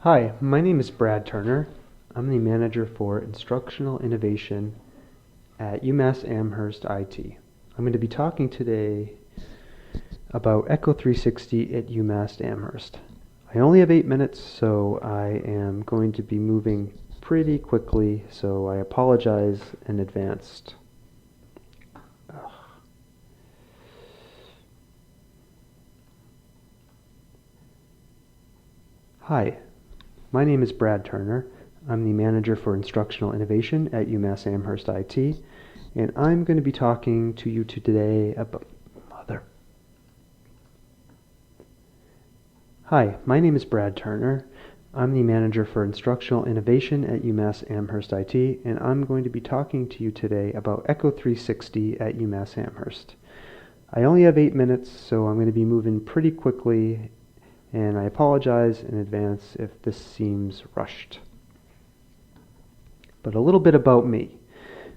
Hi, my name is Brad Turner. I'm the manager for instructional innovation at UMass Amherst IT. I'm going to be talking today about Echo 360 at UMass Amherst. I only have 8 minutes, so I am going to be moving pretty quickly, so I apologize in advance. Hi, my name is Brad Turner. I'm the manager for instructional innovation at UMass Amherst IT, and I'm going to be talking to you today about Hi, my name is Brad Turner. I'm the manager for instructional innovation at UMass Amherst IT, and I'm going to be talking to you today about Echo 360 at UMass Amherst. I only have 8 minutes, so I'm going to be moving pretty quickly, and I apologize in advance if this seems rushed. But a little bit about me.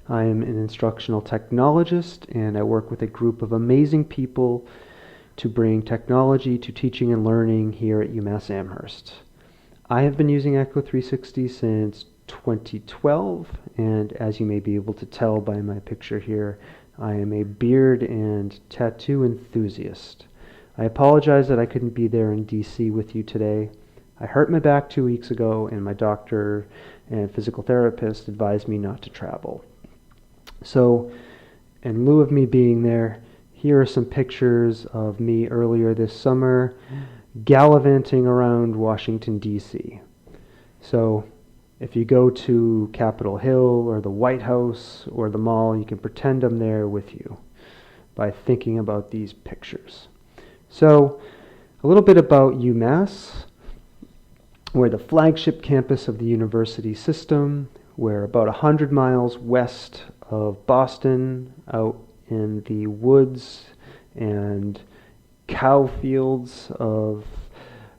I am an instructional technologist, and I work with a group of amazing people to bring technology to teaching and learning here at UMass Amherst. I have been using Echo 360 since 2012, and as you may be able to tell by my picture here, I am a beard and tattoo enthusiast. I apologize that I couldn't be there in DC with you today. I hurt my back 2 weeks ago, and my doctor and physical therapist advised me not to travel. So, in lieu of me being there, here are some pictures of me earlier this summer gallivanting around Washington, D.C. So if you go to Capitol Hill or the White House or the mall, you can pretend I'm there with you by thinking about these pictures. So a little bit about UMass. We're the flagship campus of the university system. We're about 100 miles west of Boston, out in the woods and cow fields of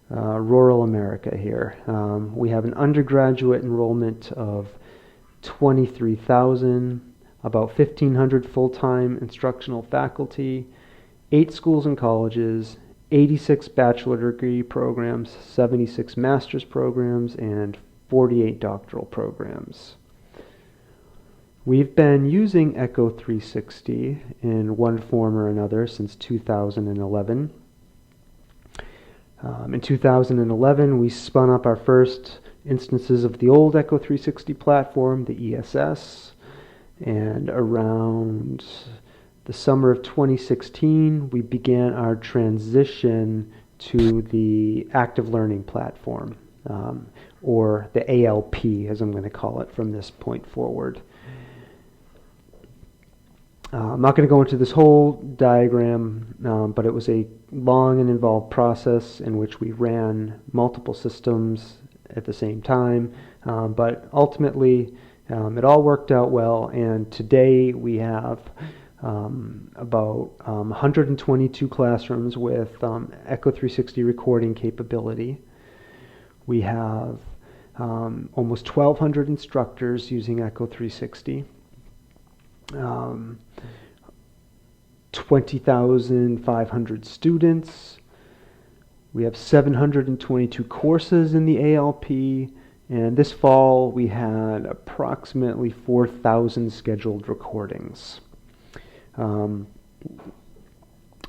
rural America here. We have an undergraduate enrollment of 23,000, about 1,500 full-time instructional faculty, 8 schools and colleges, 86 bachelor degree programs, 76 master's programs, and 48 doctoral programs. We've been using Echo 360 in one form or another since 2011. In 2011, we spun up our first instances of the old Echo 360 platform, the ESS, and around the summer of 2016, we began our transition to the active learning platform, or the ALP, as I'm going to call it from this point forward. I'm not going to go into this whole diagram, but it was a long and involved process in which we ran multiple systems at the same time, but ultimately it all worked out well, and today we have about 122 classrooms with Echo 360 recording capability. We have almost 1,200 instructors using Echo 360. 20,500 students. We have 722 courses in the ALP, and this fall we had approximately 4,000 scheduled recordings. Of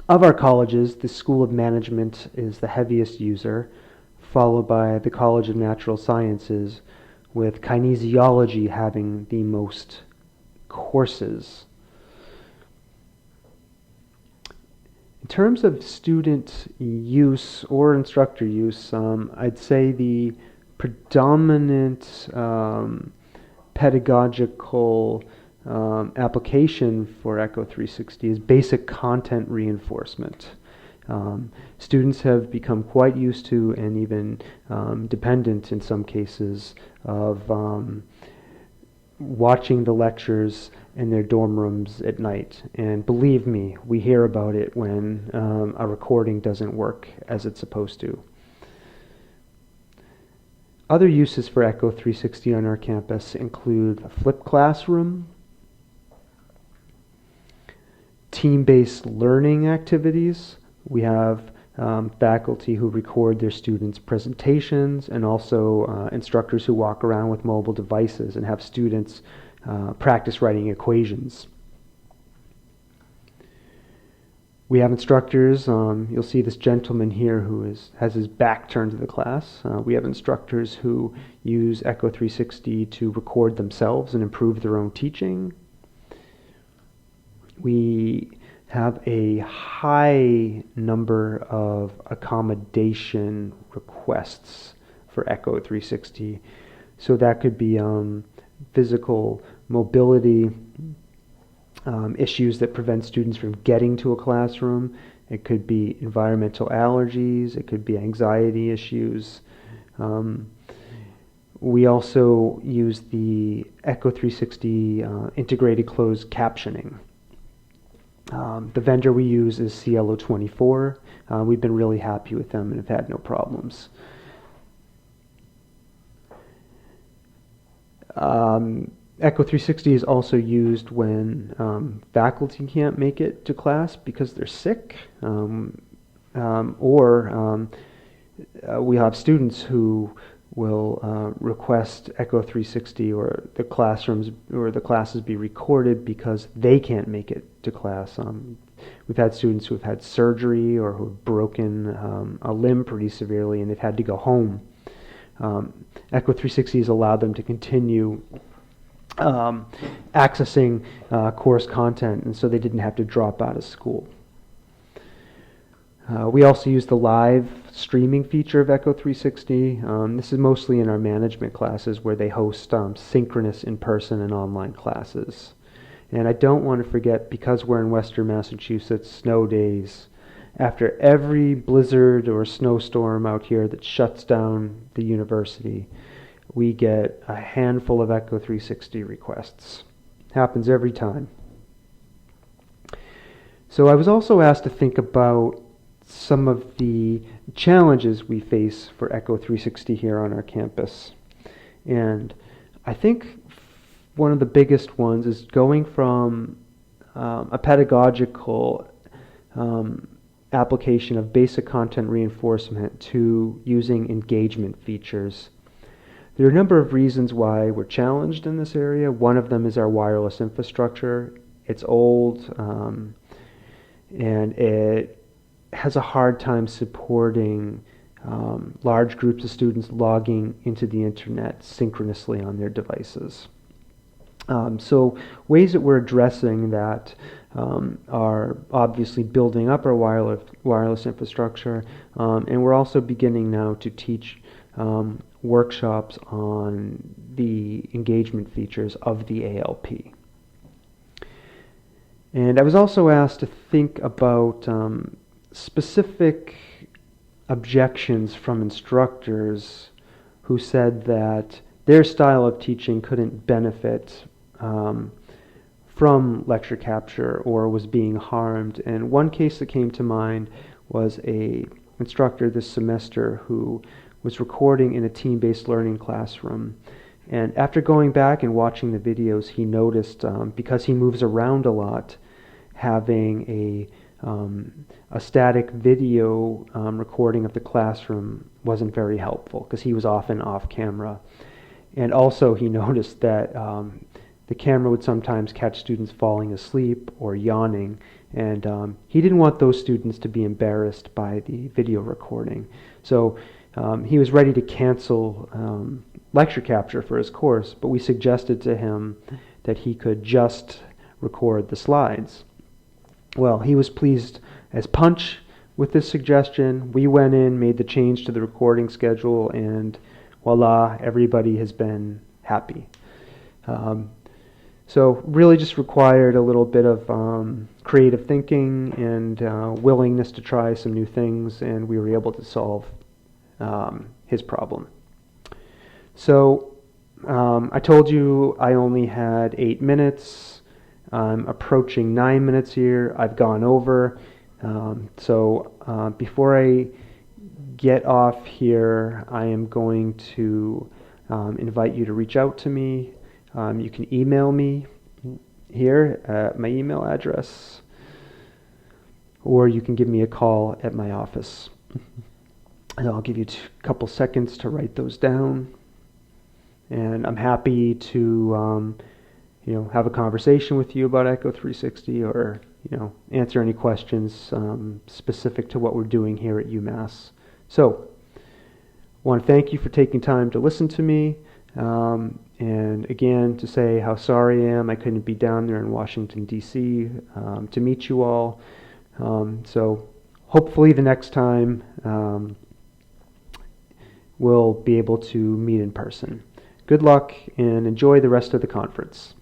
our colleges, the School of Management is the heaviest user, followed by the College of Natural Sciences, with kinesiology having the most courses. In terms of student use or instructor use, I'd say the predominant pedagogical application for Echo 360 is basic content reinforcement. Students have become quite used to and even dependent in some cases of watching the lectures in their dorm rooms at night. And believe me, we hear about it when a recording doesn't work as it's supposed to. Other uses for Echo 360 on our campus include a flipped classroom, team-based learning activities. We have faculty who record their students' presentations, and also instructors who walk around with mobile devices and have students practice writing equations. We have instructors, you'll see this gentleman here who has his back turned to the class. We have instructors who use Echo 360 to record themselves and improve their own teaching. We have a high number of accommodation requests for Echo 360. So that could be physical mobility, issues that prevent students from getting to a classroom. It could be environmental allergies. It could be anxiety issues. We also use the Echo 360 integrated closed captioning. The vendor we use is Cielo24. We've been really happy with them and have had no problems. Echo 360 is also used when faculty can't make it to class because they're sick, or we have students who will request Echo 360 or the classrooms or the classes be recorded because they can't make it to class. We've had students who have had surgery or who have broken a limb pretty severely and they've had to go home. Echo 360 has allowed them to continue accessing course content, and so they didn't have to drop out of school. We also use the live streaming feature of Echo 360. This is mostly in our management classes where they host synchronous in-person and online classes. And I don't want to forget, because we're in Western Massachusetts, snow days. After every blizzard or snowstorm out here that shuts down the university, we get a handful of Echo 360 requests. Happens every time. So I was also asked to think about some of the challenges we face for Echo 360 here on our campus. And I think one of the biggest ones is going from a pedagogical application of basic content reinforcement to using engagement features. There are a number of reasons why we're challenged in this area. One of them is our wireless infrastructure. It's old, and it has a hard time supporting large groups of students logging into the internet synchronously on their devices. So ways that we're addressing that are obviously building up our wireless infrastructure, and we're also beginning now to teach workshops on the engagement features of the ALP. And I was also asked to think about specific objections from instructors who said that their style of teaching couldn't benefit from lecture capture or was being harmed. And one case that came to mind was a instructor this semester who was recording in a team-based learning classroom. And after going back and watching the videos, he noticed, because he moves around a lot, having a static video recording of the classroom wasn't very helpful because he was often off camera. And also he noticed that the camera would sometimes catch students falling asleep or yawning, and he didn't want those students to be embarrassed by the video recording. So he was ready to cancel lecture capture for his course, but we suggested to him that he could just record the slides. Well, he was pleased as punch with this suggestion. We went in, made the change to the recording schedule, and voila, everybody has been happy. So really just required a little bit of creative thinking and willingness to try some new things, and we were able to solve his problem. So I told you I only had 8 minutes. I'm approaching 9 minutes here. I've gone over. So before I get off here, I am going to invite you to reach out to me. You can email me here at my email address. or you can give me a call at my office. And I'll give you a couple seconds to write those down. And I'm happy to have a conversation with you about Echo 360, or answer any questions specific to what we're doing here at UMass. So I want to thank you for taking time to listen to me, and again to say how sorry I am I couldn't be down there in Washington, D.C. To meet you all. So hopefully the next time we'll be able to meet in person. Good luck and enjoy the rest of the conference.